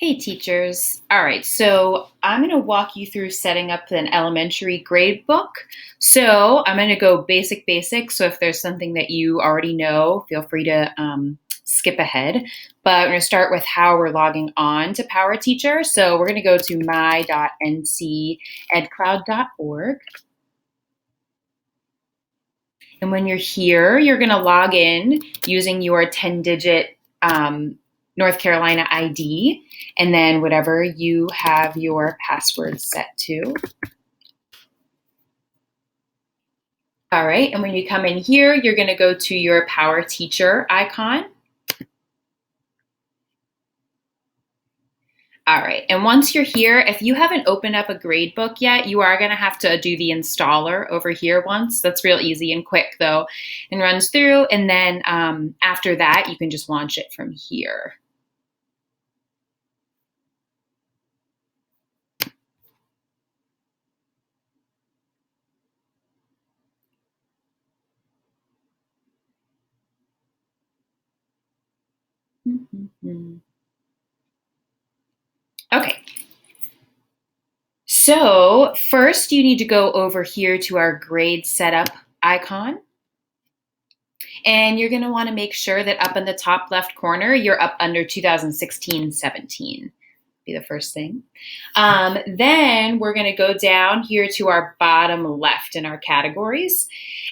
Hey teachers. All right, so I'm going to walk you through setting up an elementary grade book. So I'm going to go basic. So if there's something that you already know, feel free to skip ahead. But we're going to start with how we're logging on to PowerTeacher. So we're going to go to my.ncedcloud.org. And when you're here, you're going to log in using your 10-digit North Carolina ID, and then whatever you have your password set to. All right, and when you come in here, you're going to go to your PowerTeacher icon. All right, and once you're here, if you haven't opened up a gradebook yet, you are going to have to do the installer over here once. That's real easy and quick though, and runs through, and then after that, you can just launch it from here. Okay. So first you need to go over here to our grade setup icon. And you're going to want to make sure that up in the top left corner, you're up under 2016-17. Be the first thing. Then we're going to go down here to our bottom left in our categories.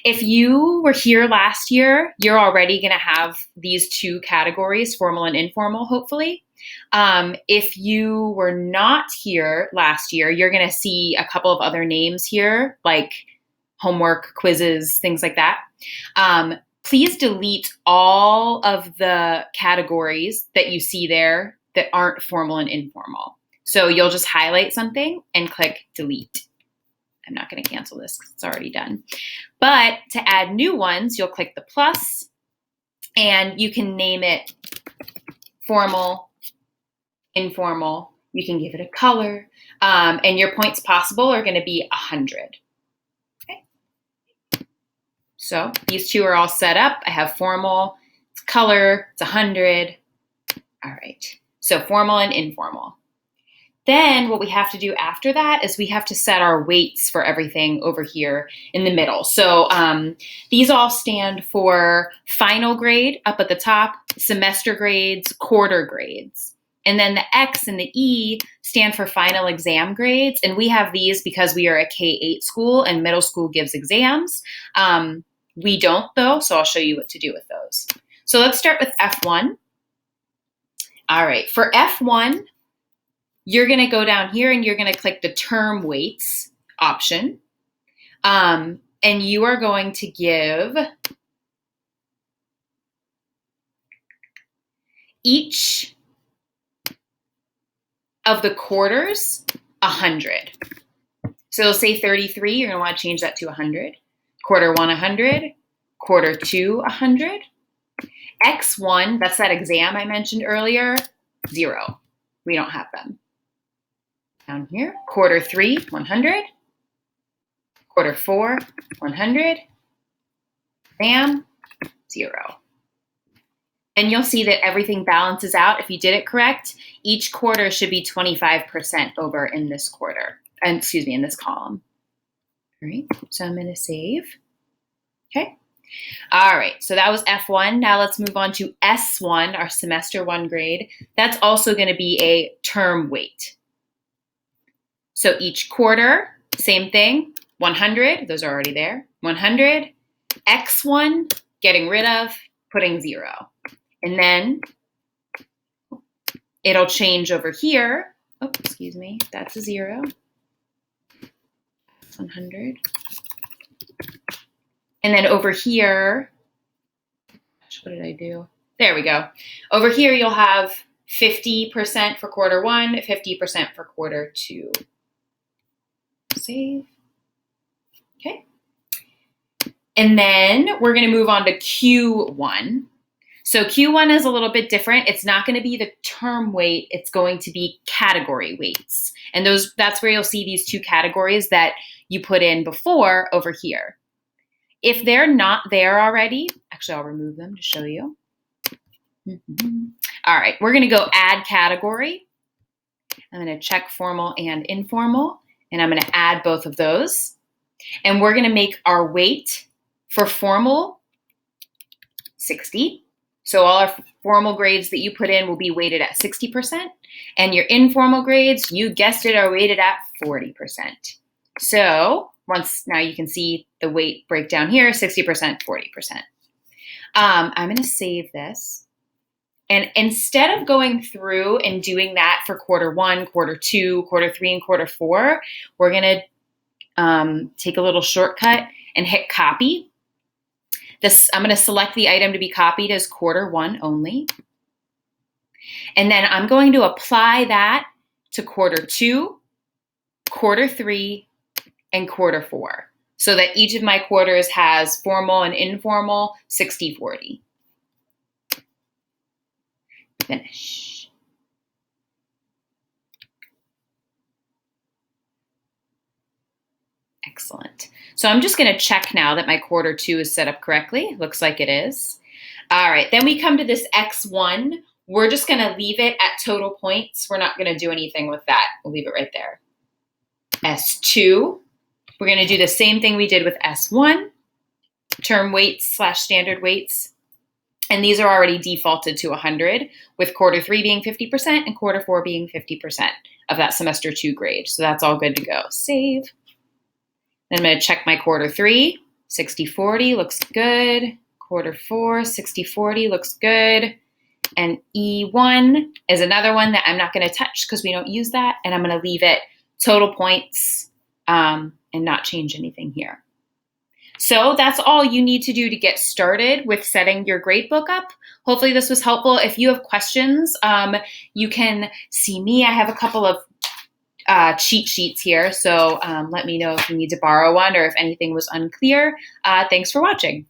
If you were here last year, you're already going to have these two categories, formal and informal, hopefully. If you were not here last year, you're going to see a couple of other names here, like homework, quizzes, things like that. Please delete all of the categories that you see there that aren't formal and informal. So you'll just highlight something and click delete. I'm not going to cancel this because it's already done. But to add new ones, you'll click the plus and you can name it formal, informal. You can give it a color, and your points possible are going to be 100. So these two are all set up. I have formal, it's color, it's 100. All right, so formal and informal. Then what we have to do after that is we have to set our weights for everything over here in the middle. So these all stand for final grade up at the top, semester grades, quarter grades. And then the X and the E stand for final exam grades. And we have these because we are a K-8 school and middle school gives exams. We don't though, so I'll show you what to do with those. So let's start with F1. All right, for F1, you're gonna go down here and you're gonna click the term weights option. And you are going to give each of the quarters 100. So it'll say 33, you're gonna wanna change that to 100. Quarter 1, 100. Quarter 2, 100. X1, that's that exam I mentioned earlier, 0. We don't have them. Down here, quarter 3, 100. Quarter 4, 100. Exam, 0. And you'll see that everything balances out. If you did it correct, each quarter should be 25% over in this quarter, in this column. All right, so I'm gonna save. Okay. All right, so that was F1. Now let's move on to S1, our semester 1 grade. That's also going to be a term weight. So each quarter, same thing, 100, those are already there, 100, X1, getting rid of, putting 0. And then it'll change over here. Oh, excuse me, that's a 0. 100. And then over here, what did I do? There we go. Over here, you'll have 50% for quarter 1, 50% for quarter 2. Save. Okay. And then we're going to move on to Q1. So Q1 is a little bit different. It's not going to be the term weight. It's going to be category weights. And that's where you'll see these two categories that you put in before over here. If they're not there already, actually I'll remove them to show you. All right, we're gonna go add category. I'm going to check formal and informal, and I'm going to add both of those. And we're going to make our weight for formal 60. So all our formal grades that you put in will be weighted at 60%. And your informal grades, you guessed it, are weighted at 40%. So now you can see the weight breakdown here, 60%, 40%. I'm going to save this. And instead of going through and doing that for quarter 1, quarter 2, quarter 3, and quarter 4, we're going to take a little shortcut and hit copy. I'm going to select the item to be copied as quarter 1 only. And then I'm going to apply that to quarter 2, quarter 3, and quarter 4, so that each of my quarters has formal and informal 60-40. Finish. Excellent. So I'm just going to check now that my quarter 2 is set up correctly. Looks like it is. All right, then we come to this X1. We're just going to leave it at total points. We're not going to do anything with that. We'll leave it right there. S2, we're going to do the same thing we did with S1, term weights / standard weights. And these are already defaulted to 100, with quarter 3 being 50% and quarter 4 being 50% of that semester 2 grade. So that's all good to go. Save. Then I'm going to check my quarter 3. 60-40 looks good. Quarter 4, 60-40 looks good. And E1 is another one that I'm not going to touch because we don't use that. And I'm going to leave it total points and not change anything here. So that's all you need to do to get started with setting your gradebook up. Hopefully this was helpful. If you have questions, you can see me. I have a couple of cheat sheets here. So let me know if you need to borrow one or if anything was unclear. Thanks for watching.